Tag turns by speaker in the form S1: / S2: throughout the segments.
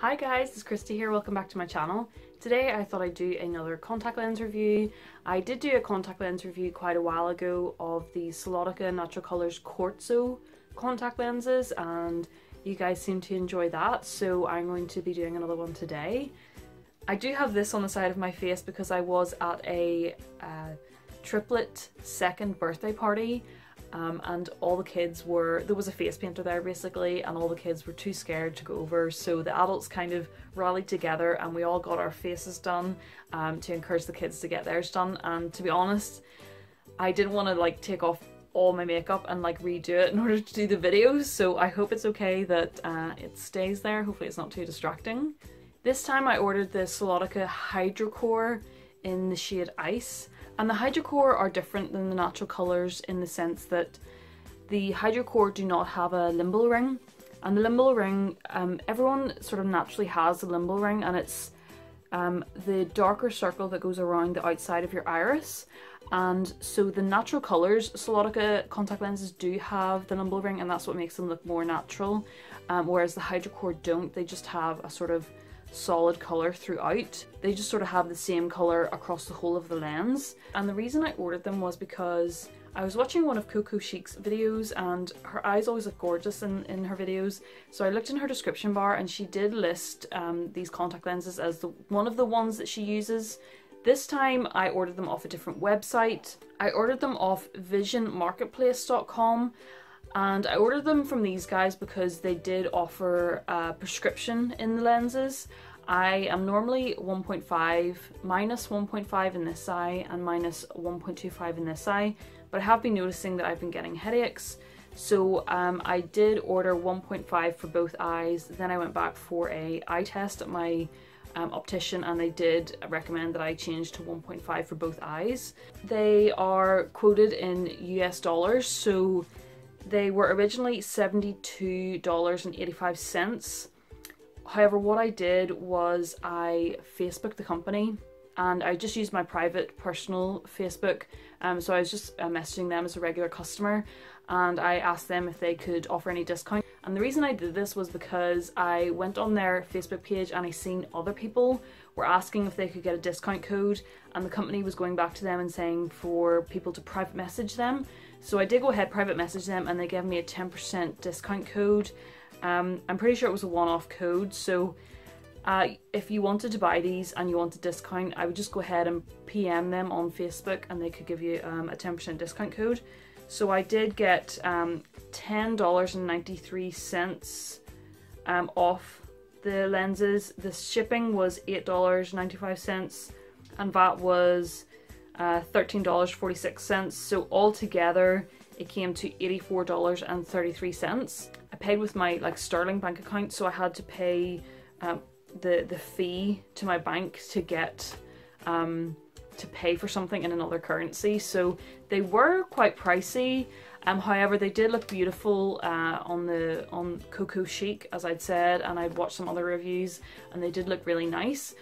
S1: Hi guys, it's Kristy here, welcome back to my channel. Today I thought I'd do another contact lens review. I did do a contact lens review quite a while ago of the Solotica Natural Colors Quartzo contact lenses and you guys seem to enjoy that, so I'm going to be doing another one today. I do have this on the side of my face because I was at a triplet second birthday party and all the kids were, there was a face painter there basically, and all the kids were too scared to go over, so the adults kind of rallied together and we all got our faces done to encourage the kids to get theirs done. And to be honest, I didn't want to like take off all my makeup and like redo it in order to do the videos, so I hope it's okay that it stays there. Hopefully it's not too distracting. This time I ordered the Solotica Hidrocor in the shade Ice. And the Hidrocor are different than the natural colours in the sense that the Hidrocor do not have a limbal ring. And the limbal ring, everyone sort of naturally has a limbal ring, and it's the darker circle that goes around the outside of your iris. And so the natural colours, Solotica contact lenses do have the limbal ring, and that's what makes them look more natural. Whereas the Hidrocor don't, they just have a sort of solid colour throughout. They just sort of have the same colour across the whole of the lens. And the reason I ordered them was because I was watching one of Coco Chic's videos and her eyes always look gorgeous in her videos, so I looked in her description bar and she did list these contact lenses as one of the ones that she uses. This time I ordered them off a different website. I ordered them off visionmarketplace.com. And I ordered them from these guys because they did offer a prescription in the lenses. I am normally 1.5, minus 1.5 in this eye and minus 1.25 in this eye, but I have been noticing that I've been getting headaches. So I did order 1.5 for both eyes. Then I went back for an eye test at my optician and they did recommend that I change to 1.5 for both eyes. They are quoted in US dollars, so they were originally $72.85. However, what I did was I Facebooked the company and I just used my private personal Facebook. So I was just messaging them as a regular customer and I asked them if they could offer any discount. And the reason I did this was because I went on their Facebook page and I seen other people were asking if they could get a discount code, and the company was going back to them and saying for people to private message them. So I did go ahead, private message them, and they gave me a 10% discount code. I'm pretty sure it was a one-off code, so if you wanted to buy these and you want a discount, I would just go ahead and PM them on Facebook and they could give you a 10% discount code. So I did get $10.93 off the lenses. The shipping was $8.95 and VAT was $13.46, so altogether it came to $84.33. I paid with my Sterling bank account, so I had to pay the fee to my bank to get to pay for something in another currency, so they were quite pricey. However, they did look beautiful on Coco Chic, as I'd said, and I'd watched some other reviews and they did look really nice.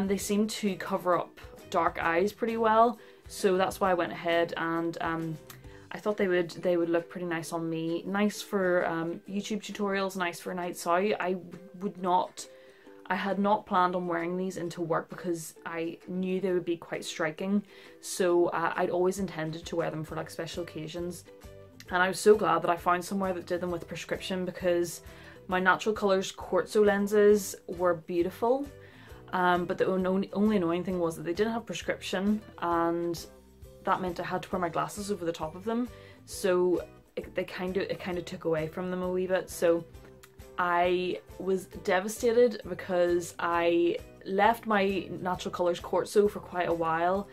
S1: They seemed to cover up dark eyes pretty well, so that's why I went ahead and I thought they would look pretty nice on me. Nice for YouTube tutorials, nice for nights out. I had not planned on wearing these into work because I knew they would be quite striking, so I'd always intended to wear them for like special occasions. And I was so glad that I found somewhere that did them with prescription, because my Natural Colors Quartzo lenses were beautiful, but the only annoying thing was that they didn't have prescription, and that meant I had to wear my glasses over the top of them, so it kind of took away from them a wee bit. So I was devastated because I left my Natural Colors Quartzo for quite a while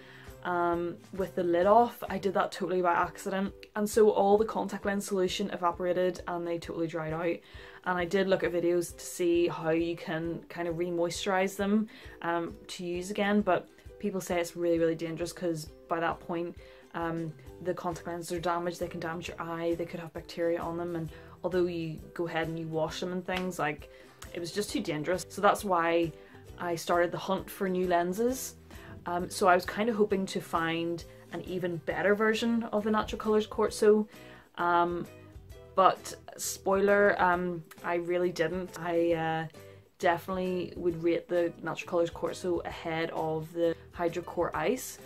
S1: with the lid off. I did that totally by accident, and so all the contact lens solution evaporated and they totally dried out. And I did look at videos to see how you can kind of re-moisturize them to use again, but people say it's really dangerous because by that point the contact lenses are damaged. They can damage your eye, they could have bacteria on them, and although you go ahead and you wash them and things, like, it was just too dangerous. So that's why I started the hunt for new lenses. So I was kind of hoping to find an even better version of the Natural Colors Quartzo, but spoiler, I really didn't. I definitely would rate the Natural Colours Quartzo ahead of the Hidrocor Ice.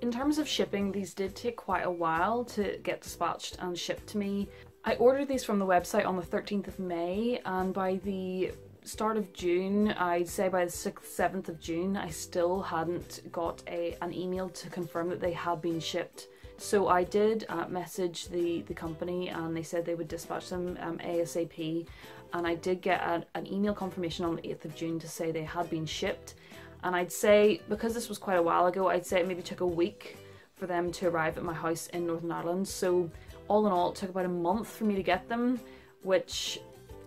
S1: In terms of shipping, these did take quite a while to get dispatched and shipped to me. I ordered these from the website on the 13th of May, and by the start of June, I'd say by the 6th, 7th of June, I still hadn't got an email to confirm that they had been shipped. So I did message the company, and they said they would dispatch them ASAP, and I did get an email confirmation on the 8th of June to say they had been shipped. And I'd say, because this was quite a while ago, I'd say it maybe took a week for them to arrive at my house in Northern Ireland. So all in all, it took about a month for me to get them, which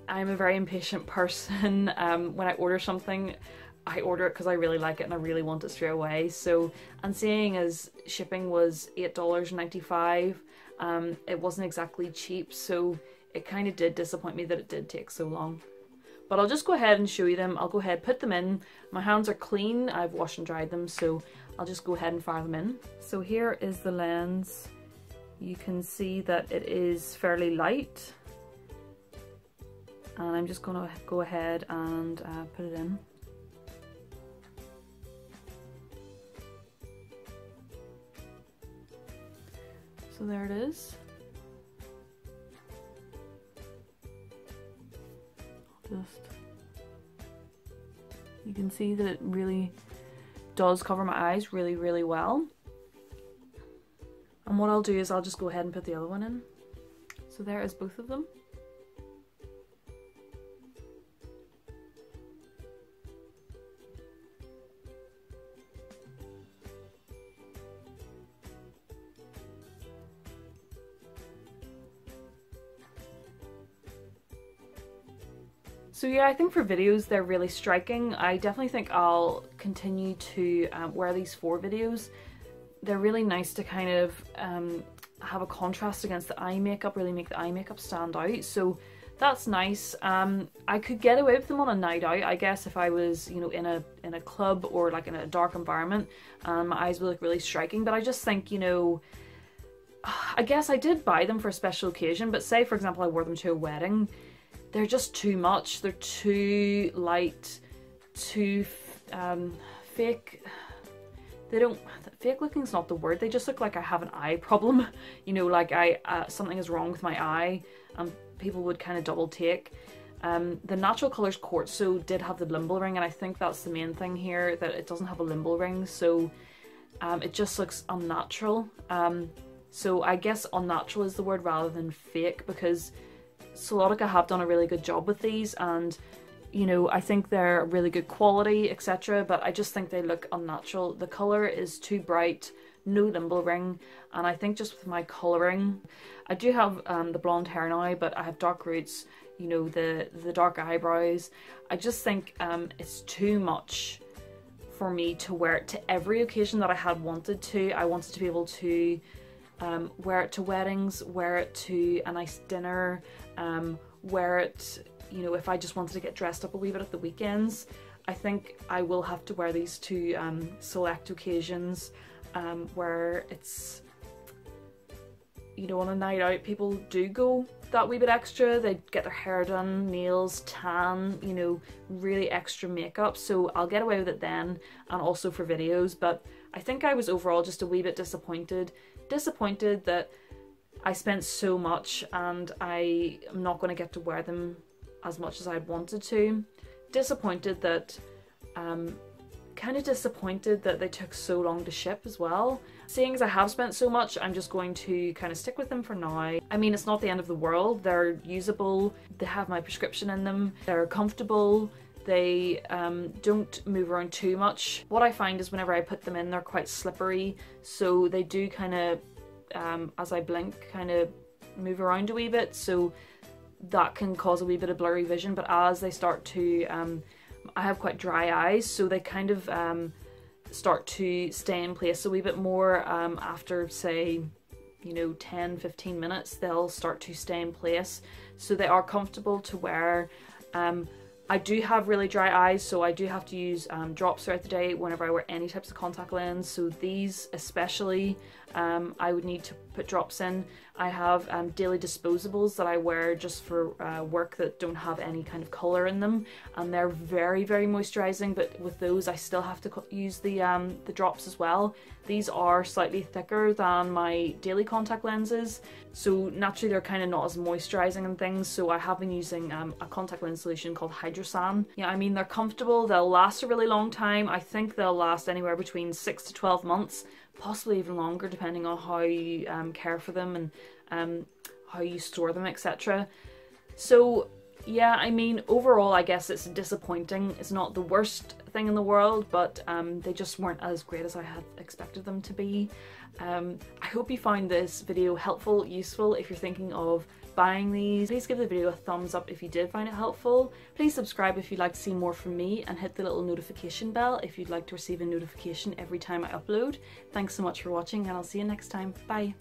S1: I'm a very impatient person. When I order something, I order it because I really like it and I really want it straight away. So, and seeing as shipping was $8.95, it wasn't exactly cheap, so it kind of did disappoint me that it did take so long. But I'll just go ahead and show you them. I'll go ahead, put them in. My hands are clean, I've washed and dried them, so I'll just go ahead and fire them in. So here is the lens. You can see that it is fairly light. And I'm just gonna go ahead and put it in. So there it is. You can see that it really does cover my eyes really, really well. And what I'll do is I'll just go ahead and put the other one in. So there is both of them. So yeah, I think for videos they're really striking. I definitely think I'll continue to wear these for videos. They're really nice to kind of have a contrast against the eye makeup, really make the eye makeup stand out. So that's nice. I could get away with them on a night out, I guess, if I was, you know, in a club or like in a dark environment. My eyes would look really striking, but I just think, you know, I guess I did buy them for a special occasion, but say for example I wore them to a wedding, they're just too much. They're too light, too fake. Fake looking is not the word. They just look like I have an eye problem. You know, like something is wrong with my eye, and people would kind of double take. The Natural Colours Quartzo did have the limbal ring, and I think that's the main thing here, that it doesn't have a limbal ring, so it just looks unnatural. So I guess unnatural is the word rather than fake, because Solotica have done a really good job with these, and you know, I think they're really good quality, etc. But I just think they look unnatural. The colour is too bright, no limbal ring, and I think just with my colouring, I do have the blonde hair now, but I have dark roots, you know, the dark eyebrows. I just think it's too much for me to wear it to every occasion that I had wanted to. I wanted to be able to wear it to weddings, wear it to a nice dinner, wear it, you know, if I just wanted to get dressed up a wee bit at the weekends. I think I will have to wear these to select occasions where it's, you know, on a night out people do go that wee bit extra. They get their hair done, nails, tan, you know, really extra makeup, so I'll get away with it then, and also for videos. But I think I was overall just a wee bit disappointed that I spent so much and I am not going to get to wear them as much as I'd wanted to. Disappointed that, kind of disappointed that they took so long to ship as well. Seeing as I have spent so much, I'm just going to kind of stick with them for now. I mean, it's not the end of the world. They're usable, they have my prescription in them, they're comfortable, they don't move around too much. What I find is whenever I put them in, they're quite slippery, so they do kind of, as I blink, kind of move around a wee bit, so that can cause a wee bit of blurry vision. But as they start to, I have quite dry eyes, so they kind of start to stay in place a wee bit more. After say, you know, 10-15 minutes, they'll start to stay in place, so they are comfortable to wear. I do have really dry eyes, so I do have to use drops throughout the day whenever I wear any types of contact lens, so these especially I would need to put drops in. I have daily disposables that I wear just for work that don't have any kind of colour in them, and they're very, very moisturising, but with those I still have to use the drops as well. These are slightly thicker than my daily contact lenses, so naturally they're kind of not as moisturising and things, so I have been using a contact lens solution called Hydrosan. Yeah, I mean, they're comfortable, they'll last a really long time. I think they'll last anywhere between 6 to 12 months, possibly even longer depending on how you care for them and how you store them, etc. So yeah, I mean, overall I guess it's disappointing. It's not the worst thing in the world, but they just weren't as great as I had expected them to be. I hope you found this video helpful, useful. If you're thinking of buying these, please give the video a thumbs up if you did find it helpful. Please subscribe if you'd like to see more from me, and hit the little notification bell if you'd like to receive a notification every time I upload. Thanks so much for watching, and I'll see you next time. Bye!